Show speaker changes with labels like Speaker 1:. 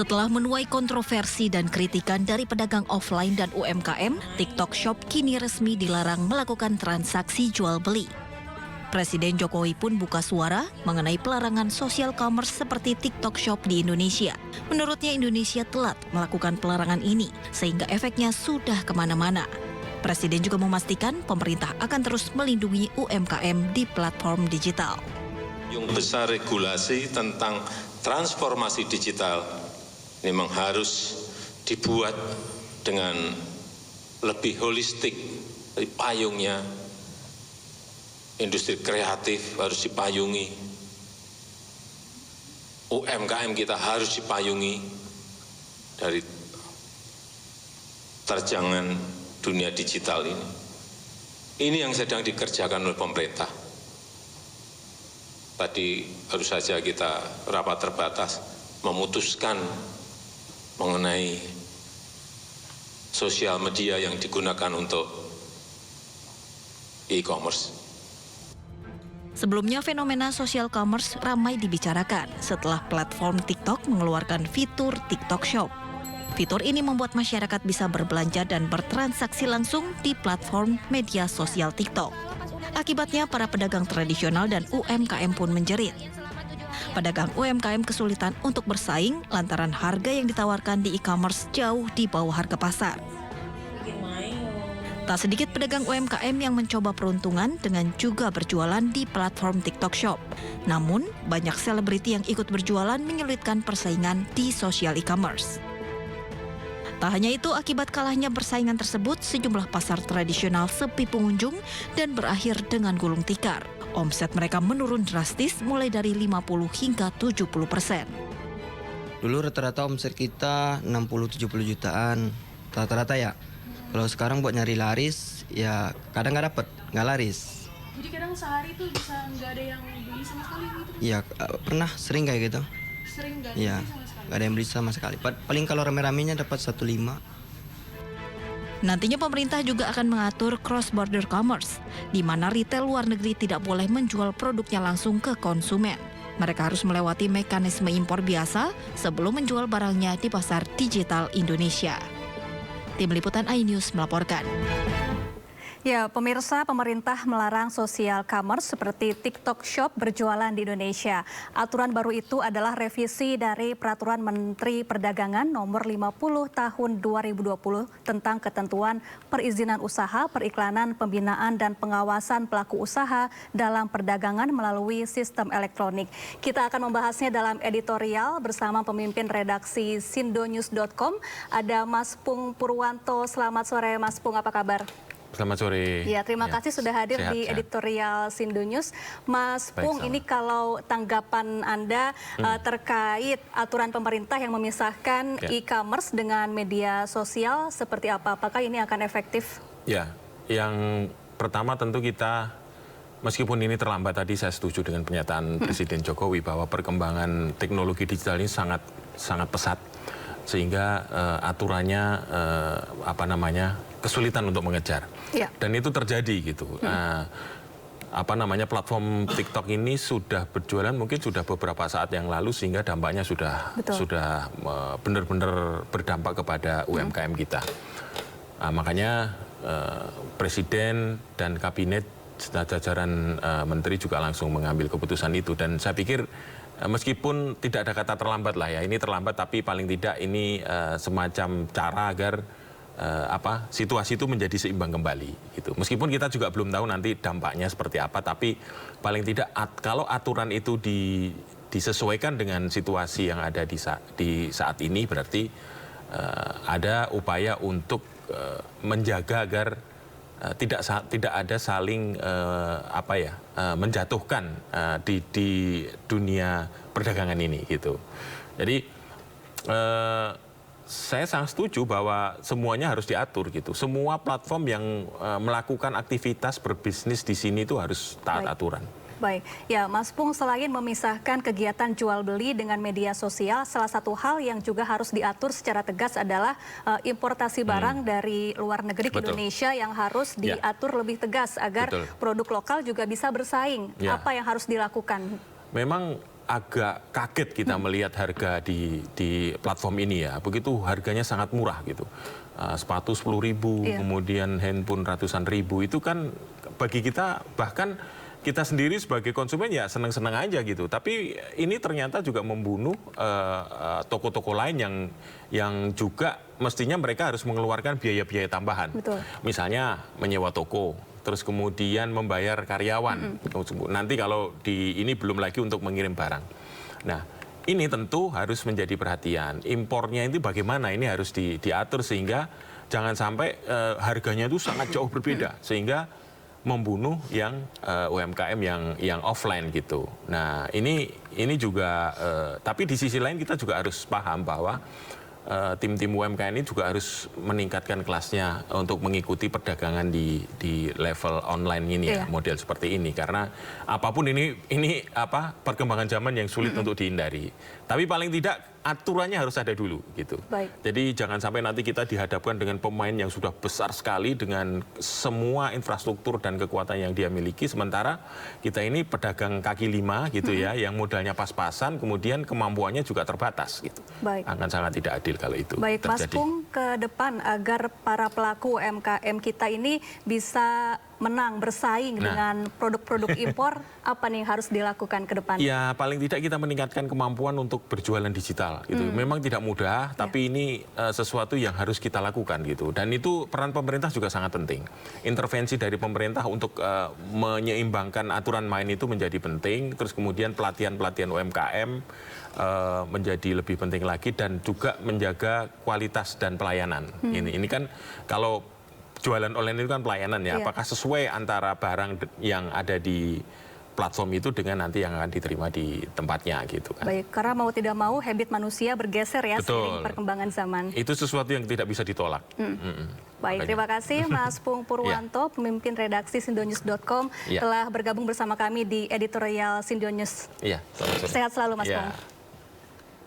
Speaker 1: Setelah menuai kontroversi dan kritikan dari pedagang offline dan UMKM, TikTok Shop kini resmi dilarang melakukan transaksi jual beli. Presiden Jokowi pun buka suara mengenai pelarangan social commerce seperti TikTok Shop di Indonesia. Menurutnya Indonesia telat melakukan pelarangan ini, sehingga efeknya sudah kemana-mana. Presiden juga memastikan pemerintah akan terus melindungi UMKM di platform digital.
Speaker 2: Yang besar regulasi tentang transformasi digital memang harus dibuat dengan lebih holistik, dari payungnya. Industri kreatif harus dipayungi, UMKM kita harus dipayungi dari terjangan dunia digital ini. Ini yang sedang dikerjakan oleh pemerintah. Tadi baru saja kita rapat terbatas memutuskan mengenai sosial media yang digunakan untuk e-commerce.
Speaker 1: Sebelumnya fenomena social commerce ramai dibicarakan setelah platform TikTok mengeluarkan fitur TikTok Shop. Fitur ini membuat masyarakat bisa berbelanja dan bertransaksi langsung di platform media sosial TikTok. Akibatnya para pedagang tradisional dan UMKM pun menjerit. Pedagang UMKM kesulitan untuk bersaing lantaran harga yang ditawarkan di e-commerce jauh di bawah harga pasar. Tak sedikit pedagang UMKM yang mencoba peruntungan dengan juga berjualan di platform TikTok Shop. Namun, banyak selebriti yang ikut berjualan menyulitkan persaingan di sosial e-commerce. Tak hanya itu, akibat kalahnya persaingan tersebut, sejumlah pasar tradisional sepi pengunjung dan berakhir dengan gulung tikar. Omset mereka menurun drastis mulai dari 50 hingga 70%.
Speaker 3: Dulu rata-rata omset kita 60-70 jutaan, rata-rata ya. Kalau sekarang buat nyari laris, ya kadang nggak dapet, nggak laris.
Speaker 4: Jadi kadang sehari tuh bisa nggak ada yang beli sama sekali gitu?
Speaker 3: Iya, pernah sering kayak gitu.
Speaker 4: Sering nggak ada
Speaker 3: Iya,
Speaker 4: yang beli sama sekali?
Speaker 3: nggak ada yang beli sama sekali. Paling kalau rame-ramenya dapat 1,5.
Speaker 1: Nantinya pemerintah juga akan mengatur cross-border commerce, di mana retail luar negeri tidak boleh menjual produknya langsung ke konsumen. Mereka harus melewati mekanisme impor biasa sebelum menjual barangnya di pasar digital Indonesia. Tim Liputan iNews melaporkan.
Speaker 5: Ya, pemirsa, pemerintah melarang social commerce seperti TikTok Shop berjualan di Indonesia. Aturan baru itu adalah revisi dari Peraturan Menteri Perdagangan Nomor 50 Tahun 2020 tentang ketentuan perizinan usaha, periklanan, pembinaan, dan pengawasan pelaku usaha dalam perdagangan melalui sistem elektronik. Kita akan membahasnya dalam editorial bersama pemimpin redaksi sindonews.com. Ada Mas Pung Purwanto. Selamat sore, Mas Pung. Apa kabar?
Speaker 6: Selamat sore.
Speaker 5: Ya, terima kasih sudah hadir di editorial Sindonews. Mas Pung, ini kalau tanggapan Anda terkait aturan pemerintah yang memisahkan e-commerce dengan media sosial seperti apa? Apakah ini akan efektif?
Speaker 6: Ya, yang pertama tentu kita, meskipun ini terlambat tadi, saya setuju dengan pernyataan Presiden Jokowi bahwa perkembangan teknologi digital ini sangat pesat, sehingga aturannya kesulitan untuk mengejar. Ya. Dan itu terjadi gitu. Platform TikTok ini sudah berjualan mungkin sudah beberapa saat yang lalu, sehingga dampaknya sudah benar-benar berdampak kepada UMKM kita. Makanya Presiden dan Kabinet serta jajaran Menteri juga langsung mengambil keputusan itu. Dan saya pikir meskipun tidak ada kata terlambat lah ya, ini terlambat tapi paling tidak ini semacam cara agar situasi itu menjadi seimbang kembali gitu. Meskipun kita juga belum tahu nanti dampaknya seperti apa, tapi paling tidak kalau aturan itu disesuaikan dengan situasi yang ada di saat ini, berarti ada upaya untuk menjaga agar tidak ada saling menjatuhkan di dunia perdagangan ini gitu. Jadi saya sangat setuju bahwa semuanya harus diatur gitu. Semua platform yang melakukan aktivitas berbisnis di sini itu harus taat aturan.
Speaker 5: Baik, ya Mas Pung, selain memisahkan kegiatan jual beli dengan media sosial, salah satu hal yang juga harus diatur secara tegas adalah importasi barang dari luar negeri ke Indonesia yang harus diatur lebih tegas agar produk lokal juga bisa bersaing. Apa yang harus dilakukan?
Speaker 6: Memang agak kaget kita melihat harga di platform ini ya. Begitu harganya sangat murah gitu. Sepatu 10.000, kemudian handphone ratusan ribu, itu kan bagi kita, bahkan kita sendiri sebagai konsumen ya senang-senang aja gitu. Tapi ini ternyata juga membunuh toko-toko lain yang juga mestinya mereka harus mengeluarkan biaya-biaya tambahan.
Speaker 5: Betul.
Speaker 6: Misalnya menyewa toko, terus kemudian membayar karyawan. Nanti kalau ini belum lagi untuk mengirim barang. Nah, ini tentu harus menjadi perhatian. Impornya itu bagaimana? Ini harus diatur sehingga jangan sampai harganya itu sangat jauh berbeda sehingga membunuh yang UMKM yang offline gitu. Nah, ini juga tapi di sisi lain kita juga harus paham bahwa tim-tim UMKM ini juga harus meningkatkan kelasnya untuk mengikuti perdagangan di level online ini ya, model seperti ini, karena apapun ini perkembangan zaman yang sulit untuk dihindari. Tapi paling tidak aturannya harus ada dulu gitu.
Speaker 5: Baik.
Speaker 6: Jadi jangan sampai nanti kita dihadapkan dengan pemain yang sudah besar sekali dengan semua infrastruktur dan kekuatan yang dia miliki, sementara kita ini pedagang kaki lima gitu ya, yang modalnya pas-pasan, kemudian kemampuannya juga terbatas gitu.
Speaker 5: Baik.
Speaker 6: Akan sangat tidak adil kalau itu
Speaker 5: Baik, Mas
Speaker 6: terjadi.
Speaker 5: Pung, ke depan agar para pelaku UMKM kita ini bisa menang, bersaing dengan produk-produk impor, apa nih yang harus dilakukan ke depan?
Speaker 6: Ya, paling tidak kita meningkatkan kemampuan untuk berjualan digital gitu. Memang tidak mudah, tapi ini sesuatu yang harus kita lakukan gitu. Dan itu peran pemerintah juga sangat penting. Intervensi dari pemerintah untuk menyeimbangkan aturan main itu menjadi penting. Terus kemudian pelatihan-pelatihan UMKM menjadi lebih penting lagi, dan juga menjaga kualitas dan pelayanan. Ini kan kalau jualan online itu kan pelayanan ya, apakah sesuai antara barang yang ada di platform itu dengan nanti yang akan diterima di tempatnya gitu kan.
Speaker 5: Baik, karena mau tidak mau habit manusia bergeser ya seiring perkembangan zaman.
Speaker 6: Itu sesuatu yang tidak bisa ditolak.
Speaker 5: Baik, terima kasih Mas Pung Purwanto, pemimpin redaksi sindonews.com telah bergabung bersama kami di editorial Sindonews.
Speaker 6: Iya, selamat sore.
Speaker 5: Sehat selalu Mas
Speaker 6: Ya.
Speaker 5: Pung.